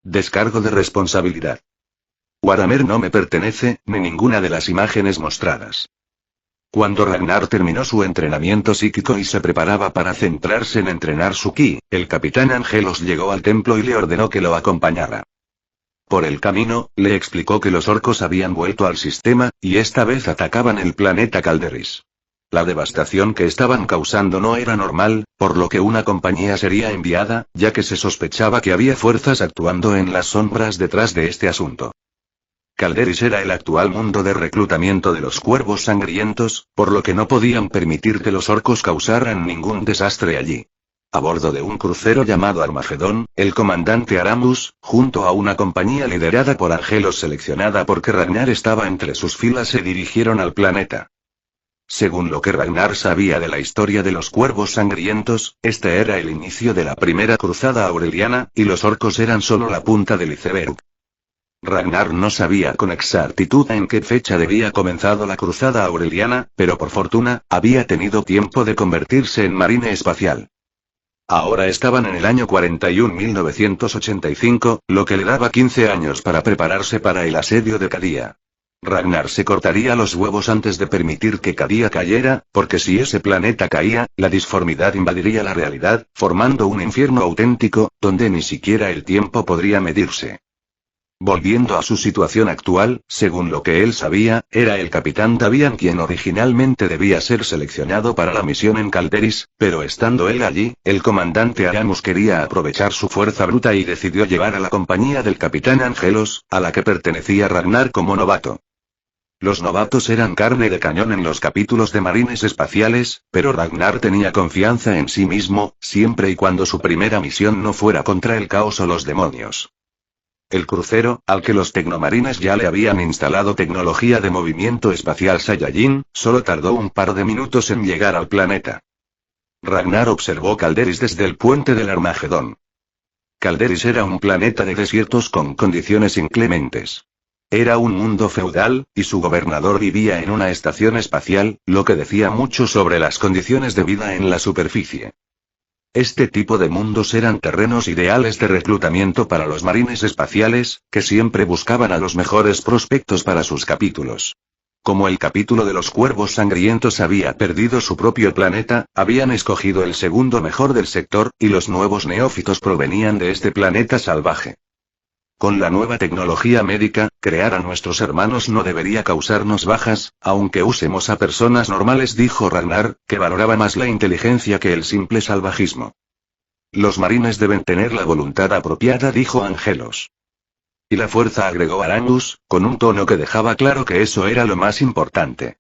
Descargo de responsabilidad. Waramer no me pertenece, ni ninguna de las imágenes mostradas. Cuando Ragnar terminó su entrenamiento psíquico y se preparaba para centrarse en entrenar su ki, el capitán Angelos llegó al templo y le ordenó que lo acompañara. Por el camino, le explicó que los orcos habían vuelto al sistema, y esta vez atacaban el planeta Calderis. La devastación que estaban causando no era normal, por lo que una compañía sería enviada, ya que se sospechaba que había fuerzas actuando en las sombras detrás de este asunto. Calderis era el actual mundo de reclutamiento de los cuervos sangrientos, por lo que no podían permitir que los orcos causaran ningún desastre allí. A bordo de un crucero llamado Armagedón, el comandante Aramus, junto a una compañía liderada por Angelos seleccionada porque Ragnar estaba entre sus filas, se dirigieron al planeta. Según lo que Ragnar sabía de la historia de los cuervos sangrientos, este era el inicio de la primera cruzada aureliana, y los orcos eran solo la punta del iceberg. Ragnar no sabía con exactitud en qué fecha había comenzado la cruzada aureliana, pero por fortuna, había tenido tiempo de convertirse en marine espacial. Ahora estaban en el año 41.985, lo que le daba 15 años para prepararse para el asedio de Cadia. Ragnar se cortaría los huevos antes de permitir que Cadia cayera, porque si ese planeta caía, la disformidad invadiría la realidad, formando un infierno auténtico, donde ni siquiera el tiempo podría medirse. Volviendo a su situación actual, según lo que él sabía, era el capitán Davian quien originalmente debía ser seleccionado para la misión en Calderis, pero estando él allí, el comandante Aramus quería aprovechar su fuerza bruta y decidió llevar a la compañía del capitán Angelos, a la que pertenecía Ragnar como novato. Los novatos eran carne de cañón en los capítulos de Marines Espaciales, pero Ragnar tenía confianza en sí mismo, siempre y cuando su primera misión no fuera contra el caos o los demonios. El crucero, al que los tecnomarines ya le habían instalado tecnología de movimiento espacial Saiyajin, solo tardó un par de minutos en llegar al planeta. Ragnar observó Calderis desde el puente del Armagedón. Calderis era un planeta de desiertos con condiciones inclementes. Era un mundo feudal, y su gobernador vivía en una estación espacial, lo que decía mucho sobre las condiciones de vida en la superficie. Este tipo de mundos eran terrenos ideales de reclutamiento para los marines espaciales, que siempre buscaban a los mejores prospectos para sus capítulos. Como el capítulo de los cuervos sangrientos había perdido su propio planeta, habían escogido el segundo mejor del sector, y los nuevos neófitos provenían de este planeta salvaje. Con la nueva tecnología médica, crear a nuestros hermanos no debería causarnos bajas, aunque usemos a personas normales, dijo Ragnar, que valoraba más la inteligencia que el simple salvajismo. Los marines deben tener la voluntad apropiada, dijo Angelos. Y la fuerza, agregó Aramus, con un tono que dejaba claro que eso era lo más importante.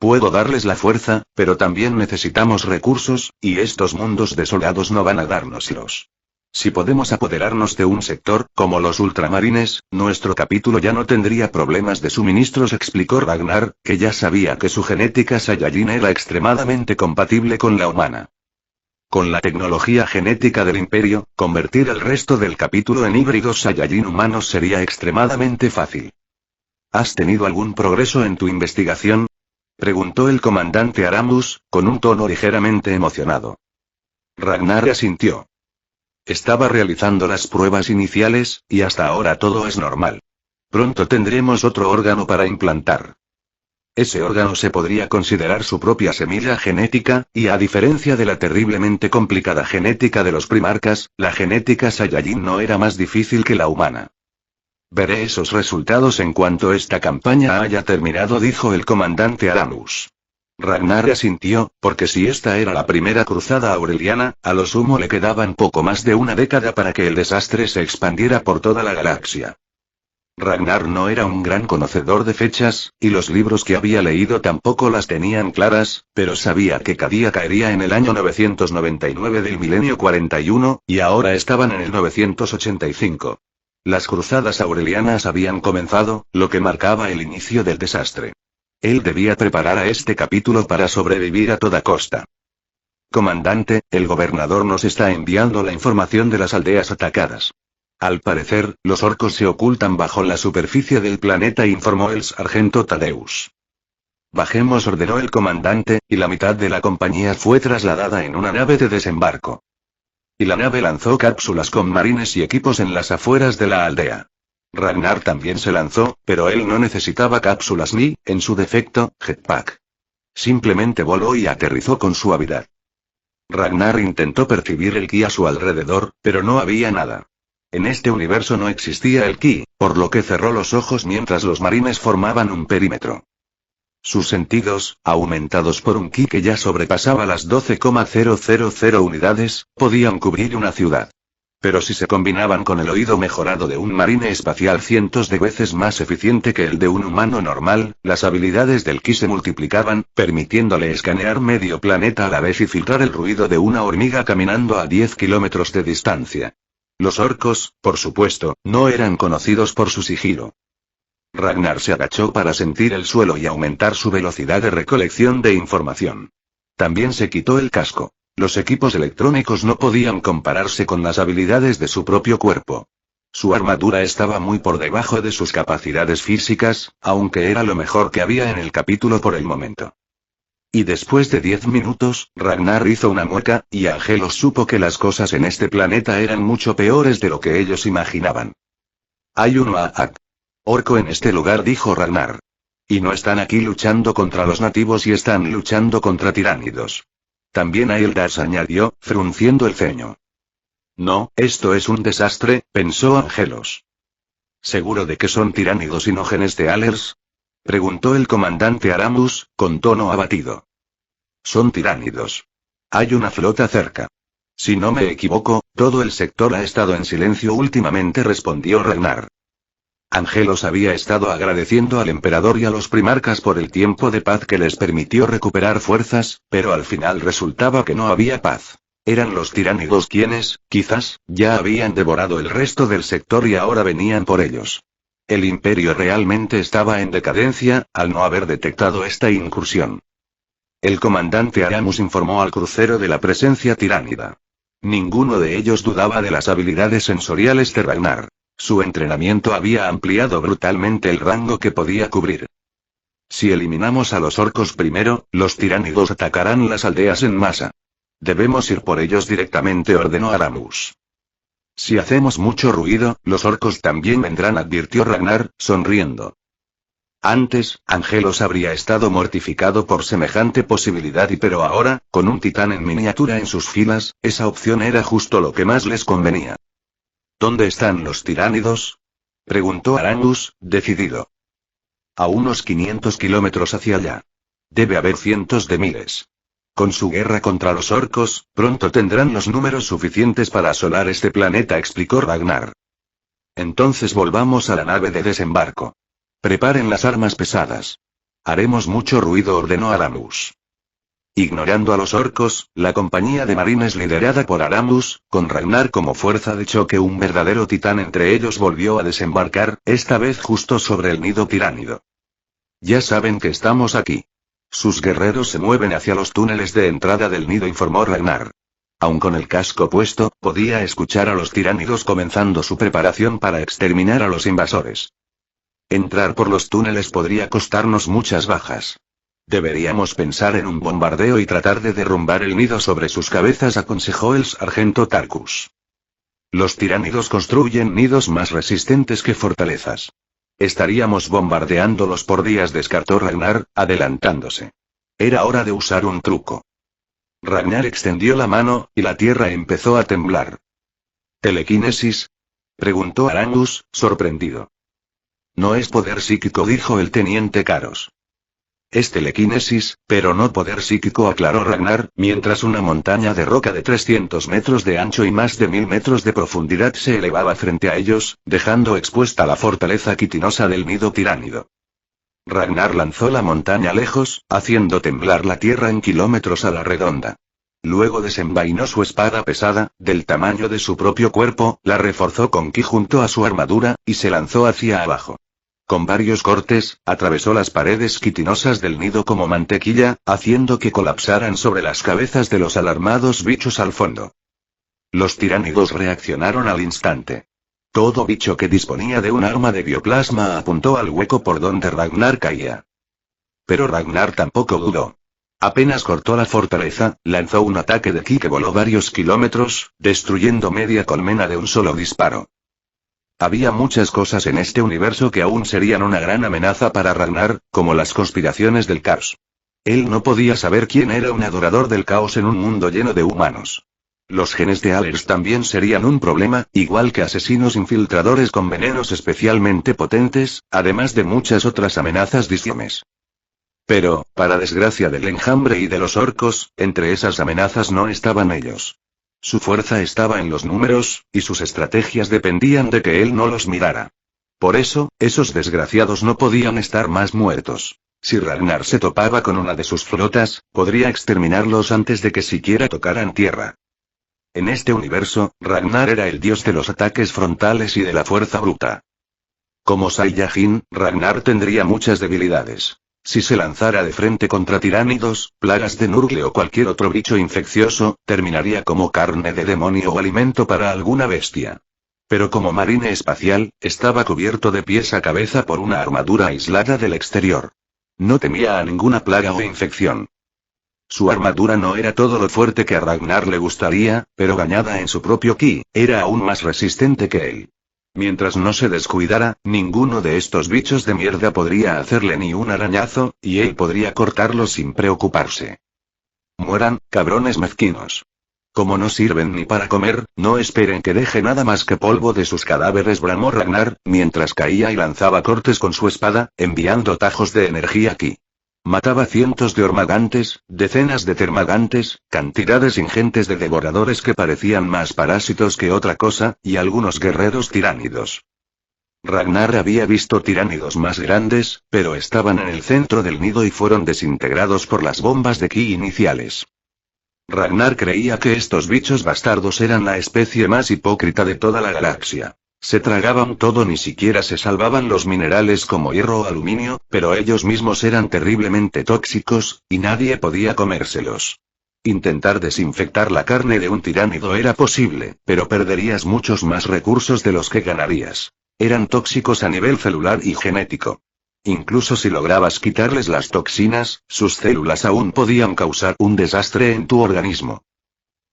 Puedo darles la fuerza, pero también necesitamos recursos, y estos mundos desolados no van a dárnoslos. Si podemos apoderarnos de un sector, como los ultramarines, nuestro capítulo ya no tendría problemas de suministros, explicó Ragnar, que ya sabía que su genética Saiyajin era extremadamente compatible con la humana. Con la tecnología genética del Imperio, convertir el resto del capítulo en híbridos Saiyajin humanos sería extremadamente fácil. ¿Has tenido algún progreso en tu investigación?, preguntó el comandante Aramus, con un tono ligeramente emocionado. Ragnar asintió. Estaba realizando las pruebas iniciales, y hasta ahora todo es normal. Pronto tendremos otro órgano para implantar. Ese órgano se podría considerar su propia semilla genética, y a diferencia de la terriblemente complicada genética de los primarcas, la genética Saiyajin no era más difícil que la humana. Veré esos resultados en cuanto esta campaña haya terminado, dijo el comandante Aramus. Ragnar asintió, porque si esta era la primera cruzada aureliana, a lo sumo le quedaban poco más de una década para que el desastre se expandiera por toda la galaxia. Ragnar no era un gran conocedor de fechas, y los libros que había leído tampoco las tenían claras, pero sabía que Cadia caería en el año 999 del milenio 41, y ahora estaban en el 985. Las cruzadas aurelianas habían comenzado, lo que marcaba el inicio del desastre. Él debía preparar a este capítulo para sobrevivir a toda costa. Comandante, el gobernador nos está enviando la información de las aldeas atacadas. Al parecer, los orcos se ocultan bajo la superficie del planeta, informó el sargento Tadeus. Bajemos, ordenó el comandante, y la mitad de la compañía fue trasladada en una nave de desembarco. Y la nave lanzó cápsulas con marines y equipos en las afueras de la aldea. Ragnar también se lanzó, pero él no necesitaba cápsulas ni, en su defecto, jetpack. Simplemente voló y aterrizó con suavidad. Ragnar intentó percibir el ki a su alrededor, pero no había nada. En este universo no existía el ki, por lo que cerró los ojos mientras los marines formaban un perímetro. Sus sentidos, aumentados por un ki que ya sobrepasaba las 12,000 unidades, podían cubrir una ciudad. Pero si se combinaban con el oído mejorado de un marine espacial cientos de veces más eficiente que el de un humano normal, las habilidades del ki se multiplicaban, permitiéndole escanear medio planeta a la vez y filtrar el ruido de una hormiga caminando a 10 kilómetros de distancia. Los orcos, por supuesto, no eran conocidos por su sigilo. Ragnar se agachó para sentir el suelo y aumentar su velocidad de recolección de información. También se quitó el casco. Los equipos electrónicos no podían compararse con las habilidades de su propio cuerpo. Su armadura estaba muy por debajo de sus capacidades físicas, aunque era lo mejor que había en el capítulo por el momento. Y después de 10 minutos, Ragnar hizo una mueca, y Angelos supo que las cosas en este planeta eran mucho peores de lo que ellos imaginaban. Hay un Maak orco en este lugar, dijo Ragnar. Y no están aquí luchando contra los nativos y están luchando contra tiránidos. También hay Eldars, añadió, frunciendo el ceño. No, esto es un desastre, pensó Angelos. ¿Seguro de que son tiránidos y no genes de Alers? Preguntó el comandante Aramus, con tono abatido. Son tiránidos. Hay una flota cerca. Si no me equivoco, todo el sector ha estado en silencio últimamente, respondió Ragnar. Angelos había estado agradeciendo al emperador y a los primarcas por el tiempo de paz que les permitió recuperar fuerzas, pero al final resultaba que no había paz. Eran los tiránidos quienes, quizás, ya habían devorado el resto del sector y ahora venían por ellos. El imperio realmente estaba en decadencia, al no haber detectado esta incursión. El comandante Aramus informó al crucero de la presencia tiránida. Ninguno de ellos dudaba de las habilidades sensoriales de Ragnar. Su entrenamiento había ampliado brutalmente el rango que podía cubrir. Si eliminamos a los orcos primero, los tiránidos atacarán las aldeas en masa. Debemos ir por ellos directamente, ordenó Aramus. Si hacemos mucho ruido, los orcos también vendrán, advirtió Ragnar, sonriendo. Antes, Angelos habría estado mortificado por semejante posibilidad pero ahora, con un titán en miniatura en sus filas, esa opción era justo lo que más les convenía. ¿Dónde están los tiránidos?, preguntó Aramus, decidido. A unos 500 kilómetros hacia allá. Debe haber cientos de miles. Con su guerra contra los orcos, pronto tendrán los números suficientes para asolar este planeta, explicó Ragnar. Entonces volvamos a la nave de desembarco. Preparen las armas pesadas. Haremos mucho ruido, ordenó Aramus. Ignorando a los orcos, la compañía de marines liderada por Aramus, con Ragnar como fuerza de choque, un verdadero titán entre ellos, volvió a desembarcar, esta vez justo sobre el nido tiránido. Ya saben que estamos aquí. Sus guerreros se mueven hacia los túneles de entrada del nido, informó Ragnar. Aun con el casco puesto, podía escuchar a los tiránidos comenzando su preparación para exterminar a los invasores. Entrar por los túneles podría costarnos muchas bajas. Deberíamos pensar en un bombardeo y tratar de derrumbar el nido sobre sus cabezas, aconsejó el sargento Tarkus. Los tiránidos construyen nidos más resistentes que fortalezas. Estaríamos bombardeándolos por días, descartó Ragnar, adelantándose. Era hora de usar un truco. Ragnar extendió la mano, y la tierra empezó a temblar. ¿Telequinesis?, preguntó Aramus, sorprendido. No es poder psíquico, dijo el teniente Caros. Es telequinesis, pero no poder psíquico, aclaró Ragnar, mientras una montaña de roca de 300 metros de ancho y más de 1000 metros de profundidad se elevaba frente a ellos, dejando expuesta la fortaleza quitinosa del nido tiránido. Ragnar lanzó la montaña lejos, haciendo temblar la tierra en kilómetros a la redonda. Luego desenvainó su espada pesada, del tamaño de su propio cuerpo, la reforzó con ki junto a su armadura, y se lanzó hacia abajo. Con varios cortes, atravesó las paredes quitinosas del nido como mantequilla, haciendo que colapsaran sobre las cabezas de los alarmados bichos al fondo. Los tiránidos reaccionaron al instante. Todo bicho que disponía de un arma de bioplasma apuntó al hueco por donde Ragnar caía. Pero Ragnar tampoco dudó. Apenas cortó la fortaleza, lanzó un ataque de ki que voló varios kilómetros, destruyendo media colmena de un solo disparo. Había muchas cosas en este universo que aún serían una gran amenaza para Ragnar, como las conspiraciones del caos. Él no podía saber quién era un adorador del caos en un mundo lleno de humanos. Los genes de Allers también serían un problema, igual que asesinos infiltradores con venenos especialmente potentes, además de muchas otras amenazas disímiles. Pero, para desgracia del enjambre y de los orcos, entre esas amenazas no estaban ellos. Su fuerza estaba en los números, y sus estrategias dependían de que él no los mirara. Por eso, esos desgraciados no podían estar más muertos. Si Ragnar se topaba con una de sus flotas, podría exterminarlos antes de que siquiera tocaran tierra. En este universo, Ragnar era el dios de los ataques frontales y de la fuerza bruta. Como Saiyajin, Ragnar tendría muchas debilidades. Si se lanzara de frente contra tiránidos, plagas de Nurgle o cualquier otro bicho infeccioso, terminaría como carne de demonio o alimento para alguna bestia. Pero como marine espacial, estaba cubierto de pies a cabeza por una armadura aislada del exterior. No temía a ninguna plaga o infección. Su armadura no era todo lo fuerte que a Ragnar le gustaría, pero bañada en su propio ki, era aún más resistente que él. Mientras no se descuidara, ninguno de estos bichos de mierda podría hacerle ni un arañazo, y él podría cortarlos sin preocuparse. Mueran, cabrones mezquinos. Como no sirven ni para comer, no esperen que deje nada más que polvo de sus cadáveres, bramó Ragnar, mientras caía y lanzaba cortes con su espada, enviando tajos de energía ki. Mataba cientos de ormagantes, decenas de termagantes, cantidades ingentes de devoradores que parecían más parásitos que otra cosa, y algunos guerreros tiránidos. Ragnar había visto tiránidos más grandes, pero estaban en el centro del nido y fueron desintegrados por las bombas de ki iniciales. Ragnar creía que estos bichos bastardos eran la especie más hipócrita de toda la galaxia. Se tragaban todo, ni siquiera se salvaban los minerales como hierro o aluminio, pero ellos mismos eran terriblemente tóxicos, y nadie podía comérselos. Intentar desinfectar la carne de un tiránido era posible, pero perderías muchos más recursos de los que ganarías. Eran tóxicos a nivel celular y genético. Incluso si lograbas quitarles las toxinas, sus células aún podían causar un desastre en tu organismo.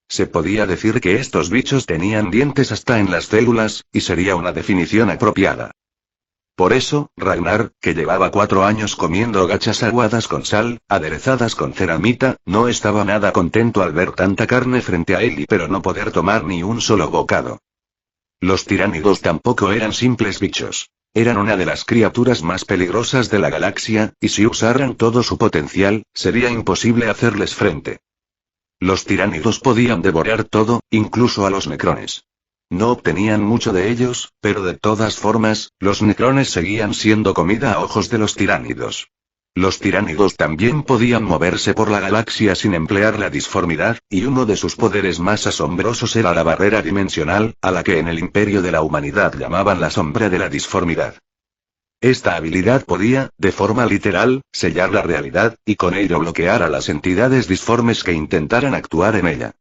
Se podía decir que estos bichos tenían dientes hasta en las células, y sería una definición apropiada. Por eso, Ragnar, que llevaba 4 años comiendo gachas aguadas con sal, aderezadas con ceramita, no estaba nada contento al ver tanta carne frente a él pero no poder tomar ni un solo bocado. Los tiránidos tampoco eran simples bichos. Eran una de las criaturas más peligrosas de la galaxia, y si usaran todo su potencial, sería imposible hacerles frente. Los tiránidos podían devorar todo, incluso a los necrones. No obtenían mucho de ellos, pero de todas formas, los necrones seguían siendo comida a ojos de los tiránidos. Los tiránidos también podían moverse por la galaxia sin emplear la disformidad, y uno de sus poderes más asombrosos era la barrera dimensional, a la que en el imperio de la humanidad llamaban la sombra de la disformidad. Esta habilidad podía, de forma literal, sellar la realidad, y con ello bloquear a las entidades disformes que intentaran actuar en ella.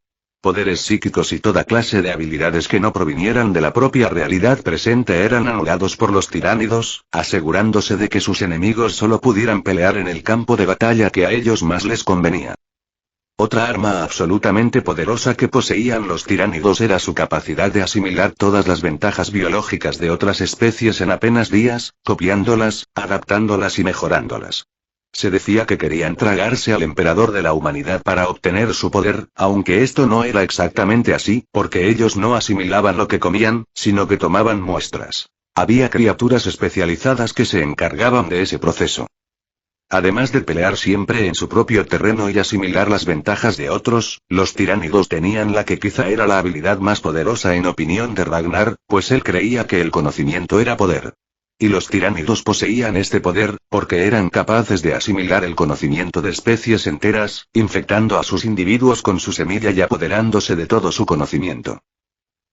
Poderes psíquicos y toda clase de habilidades que no provinieran de la propia realidad presente eran anulados por los tiránidos, asegurándose de que sus enemigos solo pudieran pelear en el campo de batalla que a ellos más les convenía. Otra arma absolutamente poderosa que poseían los tiránidos era su capacidad de asimilar todas las ventajas biológicas de otras especies en apenas días, copiándolas, adaptándolas y mejorándolas. Se decía que querían tragarse al emperador de la humanidad para obtener su poder, aunque esto no era exactamente así, porque ellos no asimilaban lo que comían, sino que tomaban muestras. Había criaturas especializadas que se encargaban de ese proceso. Además de pelear siempre en su propio terreno y asimilar las ventajas de otros, los tiránidos tenían la que quizá era la habilidad más poderosa en opinión de Ragnar, pues él creía que el conocimiento era poder. Y los tiránidos poseían este poder, porque eran capaces de asimilar el conocimiento de especies enteras, infectando a sus individuos con su semilla y apoderándose de todo su conocimiento.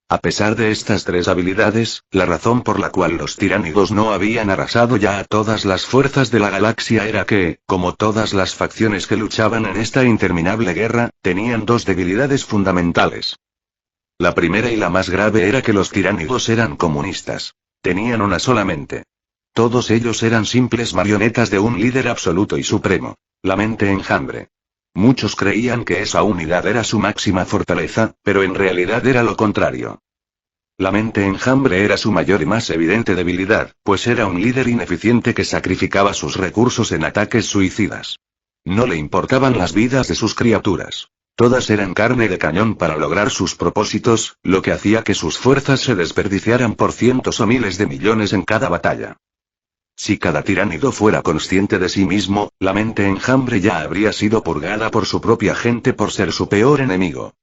A pesar de estas 3 habilidades, la razón por la cual los tiránidos no habían arrasado ya a todas las fuerzas de la galaxia era que, como todas las facciones que luchaban en esta interminable guerra, tenían 2 debilidades fundamentales. La primera y la más grave era que los tiránidos eran comunistas. Tenían una sola mente. Todos ellos eran simples marionetas de un líder absoluto y supremo. La mente enjambre. Muchos creían que esa unidad era su máxima fortaleza, pero en realidad era lo contrario. La mente enjambre era su mayor y más evidente debilidad, pues era un líder ineficiente que sacrificaba sus recursos en ataques suicidas. No le importaban las vidas de sus criaturas. Todas eran carne de cañón para lograr sus propósitos, lo que hacía que sus fuerzas se desperdiciaran por cientos o miles de millones en cada batalla. Si cada tiránido fuera consciente de sí mismo, la mente enjambre ya habría sido purgada por su propia gente por ser su peor enemigo.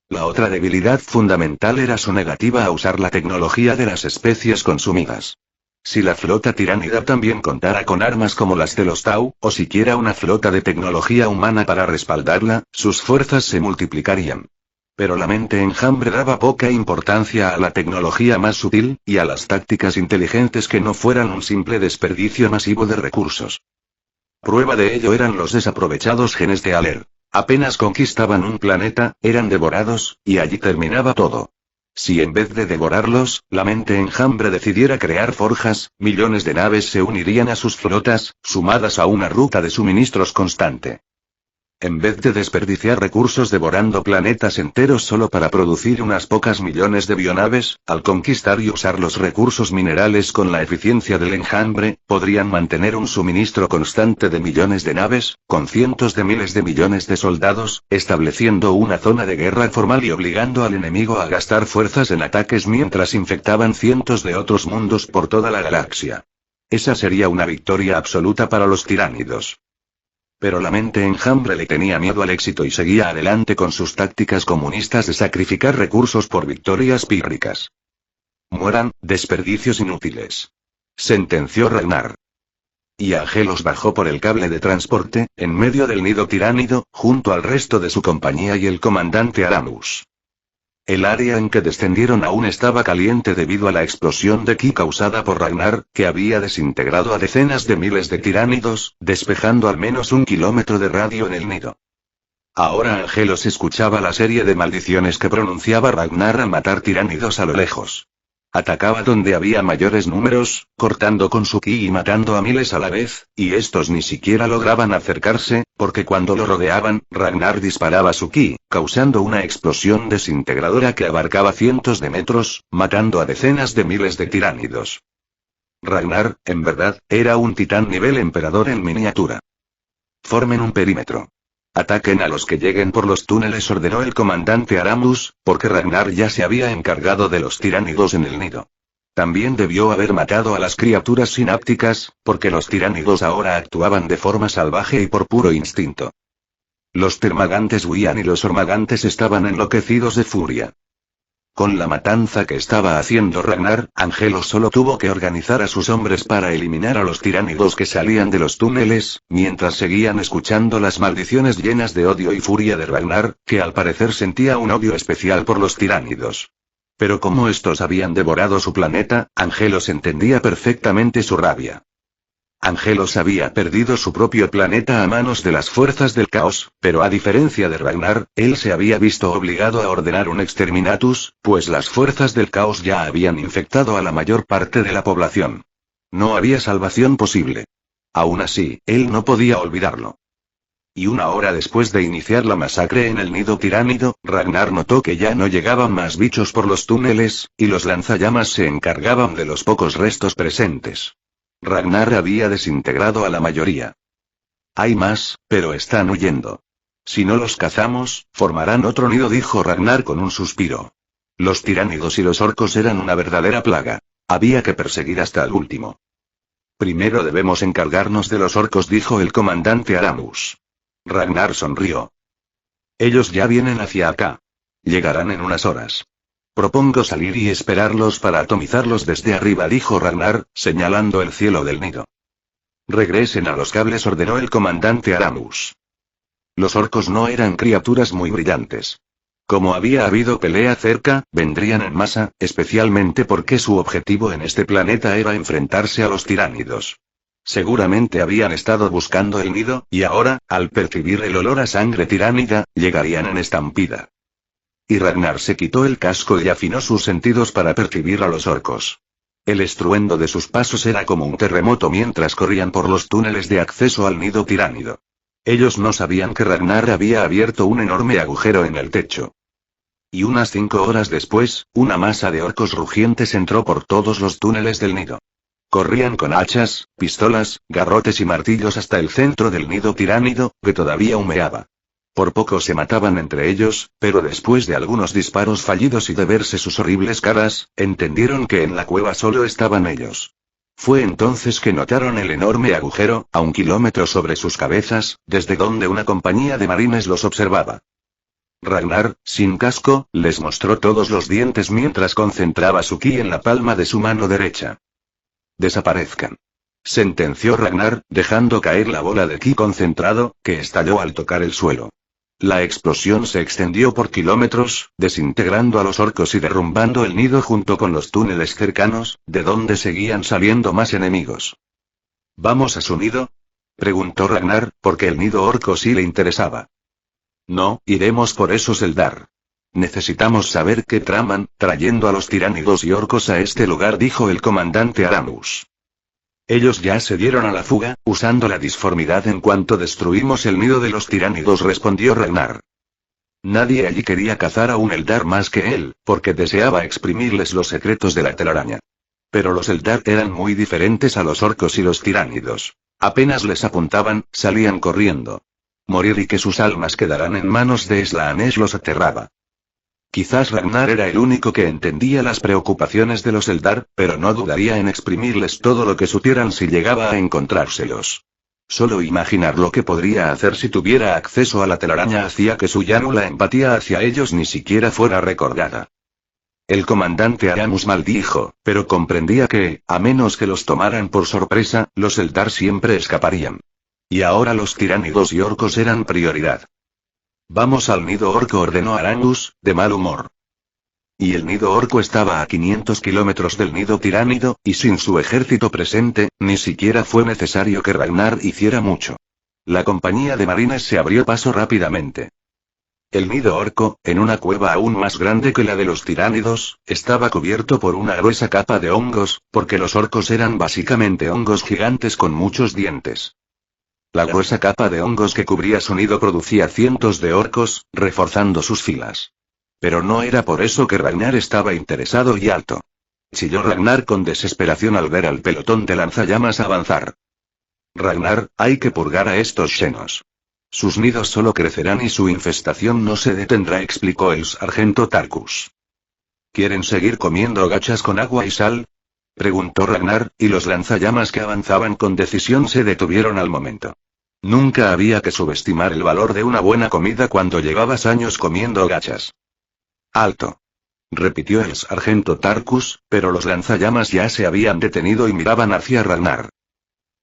La otra debilidad fundamental era su negativa a usar la tecnología de las especies consumidas. Si la flota tiránida también contara con armas como las de los Tau, o siquiera una flota de tecnología humana para respaldarla, sus fuerzas se multiplicarían. Pero la mente enjambre daba poca importancia a la tecnología más sutil, y a las tácticas inteligentes que no fueran un simple desperdicio masivo de recursos. Prueba de ello eran los desaprovechados genes de Aler. Apenas conquistaban un planeta, eran devorados, y allí terminaba todo. Si en vez de devorarlos, la mente enjambre decidiera crear forjas, millones de naves se unirían a sus flotas, sumadas a una ruta de suministros constante. En vez de desperdiciar recursos devorando planetas enteros solo para producir unas pocas millones de bionaves, al conquistar y usar los recursos minerales con la eficiencia del enjambre, podrían mantener un suministro constante de millones de naves, con cientos de miles de millones de soldados, estableciendo una zona de guerra formal y obligando al enemigo a gastar fuerzas en ataques mientras infectaban cientos de otros mundos por toda la galaxia. Esa sería una victoria absoluta para los tiránidos. Pero la mente enjambre le tenía miedo al éxito y seguía adelante con sus tácticas comunistas de sacrificar recursos por victorias pírricas. Mueran, desperdicios inútiles. Sentenció Ragnar. Y Angelos bajó por el cable de transporte, en medio del nido tiránido, junto al resto de su compañía y el comandante Aramus. El área en que descendieron aún estaba caliente debido a la explosión de ki causada por Ragnar, que había desintegrado a decenas de miles de tiránidos, despejando al menos 1 kilómetro de radio en el nido. Ahora Angelos escuchaba la serie de maldiciones que pronunciaba Ragnar al matar tiránidos a lo lejos. Atacaba donde había mayores números, cortando con su ki y matando a miles a la vez, y estos ni siquiera lograban acercarse, porque cuando lo rodeaban, Ragnar disparaba su ki, causando una explosión desintegradora que abarcaba cientos de metros, matando a decenas de miles de tiránidos. Ragnar, en verdad, era un titán nivel emperador en miniatura. Formen un perímetro. Ataquen a los que lleguen por los túneles, ordenó el comandante Aramus, porque Ragnar ya se había encargado de los tiránidos en el nido. También debió haber matado a las criaturas sinápticas, porque los tiránidos ahora actuaban de forma salvaje y por puro instinto. Los termagantes huían y los ormagantes estaban enloquecidos de furia. Con la matanza que estaba haciendo Ragnar, Angelos solo tuvo que organizar a sus hombres para eliminar a los tiránidos que salían de los túneles, mientras seguían escuchando las maldiciones llenas de odio y furia de Ragnar, que al parecer sentía un odio especial por los tiránidos. Pero como estos habían devorado su planeta, Angelos entendía perfectamente su rabia. Angelos había perdido su propio planeta a manos de las fuerzas del caos, pero a diferencia de Ragnar, él se había visto obligado a ordenar un exterminatus, pues las fuerzas del caos ya habían infectado a la mayor parte de la población. No había salvación posible. Aún así, él no podía olvidarlo. Y una hora después de iniciar la masacre en el nido tiránido, Ragnar notó que ya no llegaban más bichos por los túneles, y los lanzallamas se encargaban de los pocos restos presentes. Ragnar había desintegrado a la mayoría. Hay más, pero están huyendo. Si no los cazamos, formarán otro nido, dijo Ragnar con un suspiro. Los tiránidos y los orcos eran una verdadera plaga. Había que perseguir hasta el último. Primero debemos encargarnos de los orcos, dijo el comandante Aramus. Ragnar sonrió. Ellos ya vienen hacia acá. Llegarán en unas horas. Propongo salir y esperarlos para atomizarlos desde arriba, dijo Ragnar, señalando el cielo del nido. Regresen a los cables, ordenó el comandante Aramus. Los orcos no eran criaturas muy brillantes. Como había habido pelea cerca, vendrían en masa, especialmente porque su objetivo en este planeta era enfrentarse a los tiránidos. Seguramente habían estado buscando el nido, y ahora, al percibir el olor a sangre tiránida, llegarían en estampida. Y Ragnar se quitó el casco y afinó sus sentidos para percibir a los orcos. El estruendo de sus pasos era como un terremoto mientras corrían por los túneles de acceso al nido tiránido. Ellos no sabían que Ragnar había abierto un enorme agujero en el techo. Y unas 5 horas después, una masa de orcos rugientes entró por todos los túneles del nido. Corrían con hachas, pistolas, garrotes y martillos hasta el centro del nido tiránido, que todavía humeaba. Por poco se mataban entre ellos, pero después de algunos disparos fallidos y de verse sus horribles caras, entendieron que en la cueva solo estaban ellos. Fue entonces que notaron el enorme agujero, a 1 kilómetro sobre sus cabezas, desde donde una compañía de marines los observaba. Ragnar, sin casco, les mostró todos los dientes mientras concentraba su ki en la palma de su mano derecha. Desaparezcan. Sentenció Ragnar, dejando caer la bola de ki concentrado, que estalló al tocar el suelo. La explosión se extendió por kilómetros, desintegrando a los orcos y derrumbando el nido junto con los túneles cercanos, de donde seguían saliendo más enemigos. ¿Vamos a su nido?, preguntó Ragnar, porque el nido orco sí le interesaba. No, iremos por esos Eldar. Necesitamos saber qué traman, trayendo a los tiránidos y orcos a este lugar, dijo el comandante Aramus. Ellos ya se dieron a la fuga, usando la disformidad en cuanto destruimos el nido de los tiránidos, respondió Ragnar. Nadie allí quería cazar a un Eldar más que él, porque deseaba exprimirles los secretos de la telaraña. Pero los Eldar eran muy diferentes a los orcos y los tiránidos. Apenas les apuntaban, salían corriendo. Morir y que sus almas quedaran en manos de Slaanesh los aterraba. Quizás Ragnar era el único que entendía las preocupaciones de los Eldar, pero no dudaría en exprimirles todo lo que supieran si llegaba a encontrárselos. Solo imaginar lo que podría hacer si tuviera acceso a la telaraña hacía que su ya nula empatía hacia ellos ni siquiera fuera recordada. El comandante Aramus maldijo, pero comprendía que, a menos que los tomaran por sorpresa, los Eldar siempre escaparían. Y ahora los tiránidos y orcos eran prioridad. Vamos al nido orco, ordenó Aramus, de mal humor. Y el nido orco estaba a 500 kilómetros del nido tiránido, y sin su ejército presente, ni siquiera fue necesario que Ragnar hiciera mucho. La compañía de marines se abrió paso rápidamente. El nido orco, en una cueva aún más grande que la de los tiránidos, estaba cubierto por una gruesa capa de hongos, porque los orcos eran básicamente hongos gigantes con muchos dientes. La gruesa capa de hongos que cubría su nido producía cientos de orcos, reforzando sus filas. Pero no era por eso que Ragnar estaba interesado y alto. Chilló Ragnar con desesperación al ver al pelotón de lanzallamas avanzar. Ragnar, hay que purgar a estos xenos. Sus nidos solo crecerán y su infestación no se detendrá, explicó el sargento Tarkus. ¿Quieren seguir comiendo gachas con agua y sal?, preguntó Ragnar, y los lanzallamas que avanzaban con decisión se detuvieron al momento. Nunca había que subestimar el valor de una buena comida cuando llevabas años comiendo gachas. Alto. Repitió el sargento Tarkus, pero los lanzallamas ya se habían detenido y miraban hacia Ragnar.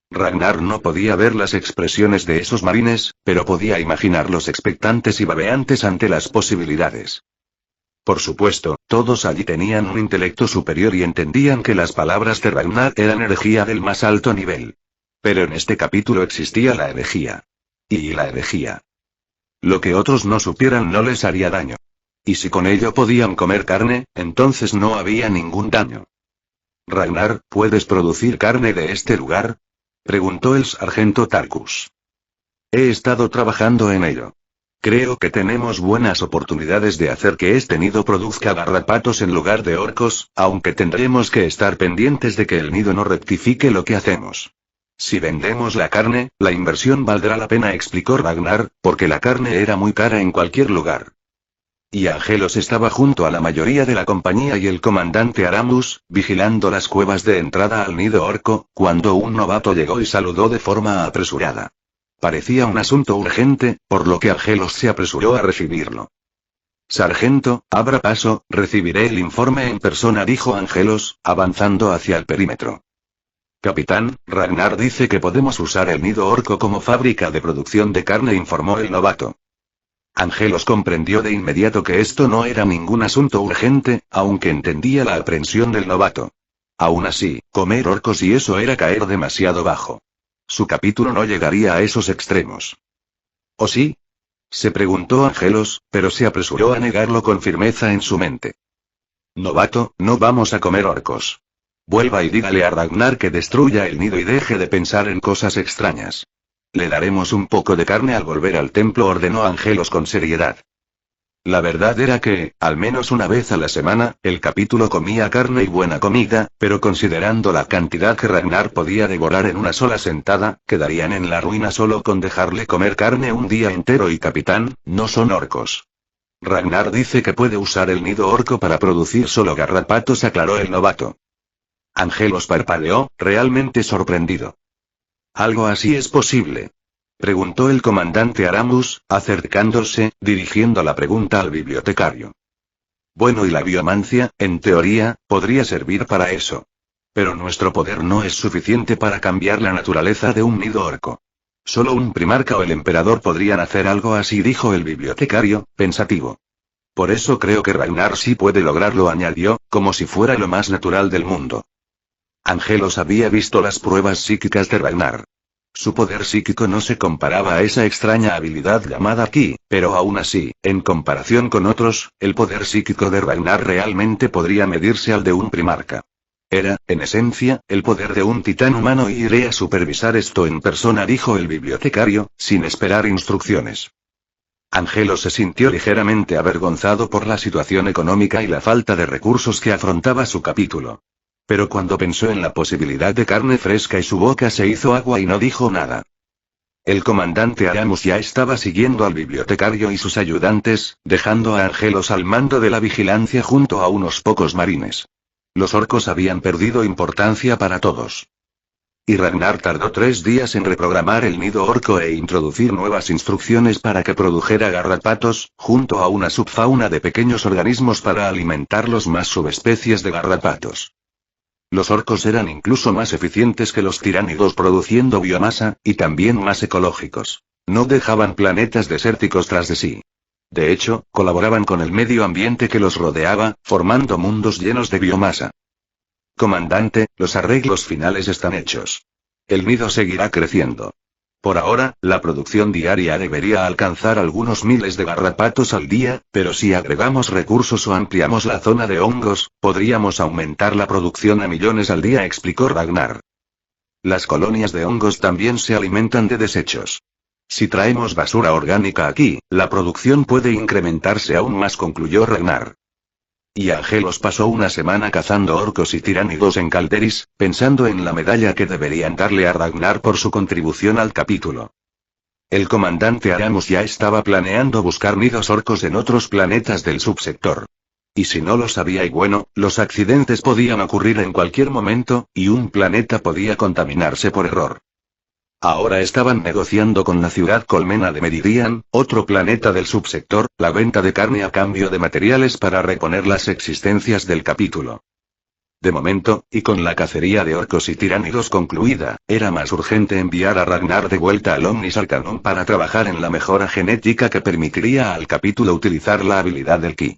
Ragnar no podía ver las expresiones de esos marines, pero podía imaginarlos expectantes y babeantes ante las posibilidades. Por supuesto, todos allí tenían un intelecto superior y entendían que las palabras de Ragnar eran herejía del más alto nivel. Pero en este capítulo existía la herejía. Y la herejía. Lo que otros no supieran no les haría daño. Y si con ello podían comer carne, entonces no había ningún daño. Ragnar, ¿puedes producir carne de este lugar?, preguntó el sargento Tarkus. He estado trabajando en ello. Creo que tenemos buenas oportunidades de hacer que este nido produzca garrapatos en lugar de orcos, aunque tendremos que estar pendientes de que el nido no rectifique lo que hacemos. Si vendemos la carne, la inversión valdrá la pena, explicó Ragnar, porque la carne era muy cara en cualquier lugar. Y Angelos estaba junto a la mayoría de la compañía y el comandante Aramus, vigilando las cuevas de entrada al nido orco, cuando un novato llegó y saludó de forma apresurada. Parecía un asunto urgente, por lo que Angelos se apresuró a recibirlo. Sargento, abra paso, recibiré el informe en persona, dijo Angelos, avanzando hacia el perímetro. Capitán, Ragnar dice que podemos usar el nido orco como fábrica de producción de carne, informó el novato. Angelos comprendió de inmediato que esto no era ningún asunto urgente, aunque entendía la aprensión del novato. Aún así, comer orcos y eso era caer demasiado bajo. Su capítulo no llegaría a esos extremos. ¿O sí?, se preguntó Angelos, pero se apresuró a negarlo con firmeza en su mente. Novato, no vamos a comer orcos. Vuelva y dígale a Ragnar que destruya el nido y deje de pensar en cosas extrañas. Le daremos un poco de carne al volver al templo, ordenó Angelos con seriedad. La verdad era que, al menos una vez a la semana, el capítulo comía carne y buena comida, pero considerando la cantidad que Ragnar podía devorar en una sola sentada, quedarían en la ruina solo con dejarle comer carne un día entero y capitán, no son orcos. Ragnar dice que puede usar el nido orco para producir solo garrapatos, aclaró el novato. Angelos parpadeó, realmente sorprendido. ¿Algo así es posible?, preguntó el comandante Aramus, acercándose, dirigiendo la pregunta al bibliotecario. Bueno, y la biomancia, en teoría, podría servir para eso. Pero nuestro poder no es suficiente para cambiar la naturaleza de un nido orco. Solo un primarca o el emperador podrían hacer algo así, dijo el bibliotecario, pensativo. Por eso creo que Ragnar sí puede lograrlo, añadió, como si fuera lo más natural del mundo. Angelos había visto las pruebas psíquicas de Ragnar. Su poder psíquico no se comparaba a esa extraña habilidad llamada Ki, pero aún así, en comparación con otros, el poder psíquico de Ragnar realmente podría medirse al de un primarca. Era, en esencia, el poder de un titán humano, y iré a supervisar esto en persona, dijo el bibliotecario, sin esperar instrucciones. Angelos se sintió ligeramente avergonzado por la situación económica y la falta de recursos que afrontaba su capítulo. Pero cuando pensó en la posibilidad de carne fresca y su boca se hizo agua y no dijo nada. El comandante Aramus ya estaba siguiendo al bibliotecario y sus ayudantes, dejando a Angelos al mando de la vigilancia junto a unos pocos marines. Los orcos habían perdido importancia para todos. Y Ragnar tardó 3 días en reprogramar el nido orco e introducir nuevas instrucciones para que produjera garrapatos, junto a una subfauna de pequeños organismos para alimentar los más subespecies de garrapatos. Los orcos eran incluso más eficientes que los tiránidos produciendo biomasa, y también más ecológicos. No dejaban planetas desérticos tras de sí. De hecho, colaboraban con el medio ambiente que los rodeaba, formando mundos llenos de biomasa. Comandante, los arreglos finales están hechos. El nido seguirá creciendo. Por ahora, la producción diaria debería alcanzar algunos miles de garrapatos al día, pero si agregamos recursos o ampliamos la zona de hongos, podríamos aumentar la producción a millones al día, explicó Ragnar. Las colonias de hongos también se alimentan de desechos. Si traemos basura orgánica aquí, la producción puede incrementarse aún más, concluyó Ragnar. Y Angelos pasó una semana cazando orcos y tiránidos en Calderis, pensando en la medalla que deberían darle a Ragnar por su contribución al capítulo. El comandante Aramus ya estaba planeando buscar nidos orcos en otros planetas del subsector. Y si no los había, y bueno, los accidentes podían ocurrir en cualquier momento, y un planeta podía contaminarse por error. Ahora estaban negociando con la ciudad colmena de Meridian, otro planeta del subsector, la venta de carne a cambio de materiales para reponer las existencias del capítulo. De momento, y con la cacería de orcos y tiránidos concluida, era más urgente enviar a Ragnar de vuelta al Omnis Arcanum para trabajar en la mejora genética que permitiría al capítulo utilizar la habilidad del Ki.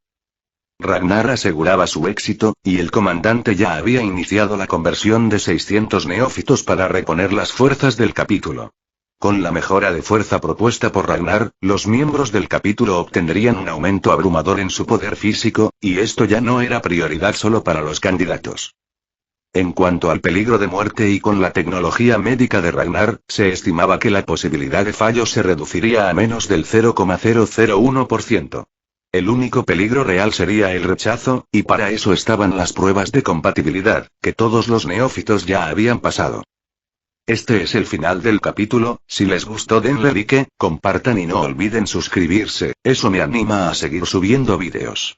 Ragnar aseguraba su éxito, y el comandante ya había iniciado la conversión de 600 neófitos para reponer las fuerzas del capítulo. Con la mejora de fuerza propuesta por Ragnar, los miembros del capítulo obtendrían un aumento abrumador en su poder físico, y esto ya no era prioridad solo para los candidatos. En cuanto al peligro de muerte y con la tecnología médica de Ragnar, se estimaba que la posibilidad de fallo se reduciría a menos del 0,001%. El único peligro real sería el rechazo, y para eso estaban las pruebas de compatibilidad, que todos los neófitos ya habían pasado. Este es el final del capítulo. Si les gustó, denle like, compartan y no olviden suscribirse, eso me anima a seguir subiendo vídeos.